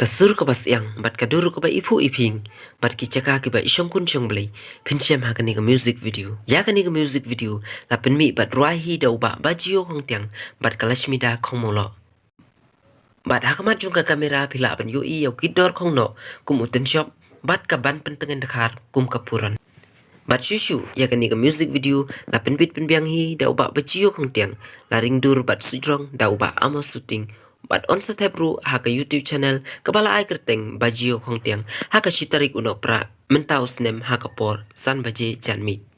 Kasur ka bas yang bat kaduru ka ba ipu iping bat ki chaka ki ba ishong kun chong blai pincham ha kani ka music video ya kani ka music video la pen mi bat ruai hi dau ba bajio hong tiang bat kalashmi da khong molo bat ha kamat jung ka kamera phila ban yu i yau kidor khong no kum uten shop bat ka ban pen tengen dakhar kum ka puran bat shushu ya kani ka music video la pen bit pen biang hi dau ba bajio hong tiang la ring dur bat sujrong dau ba amo shooting Bat on sa tebru haka YouTube channel kabala ay kerteng bajio hong tiang haka shitarik uno pra mentau snem haka por san baje janmi.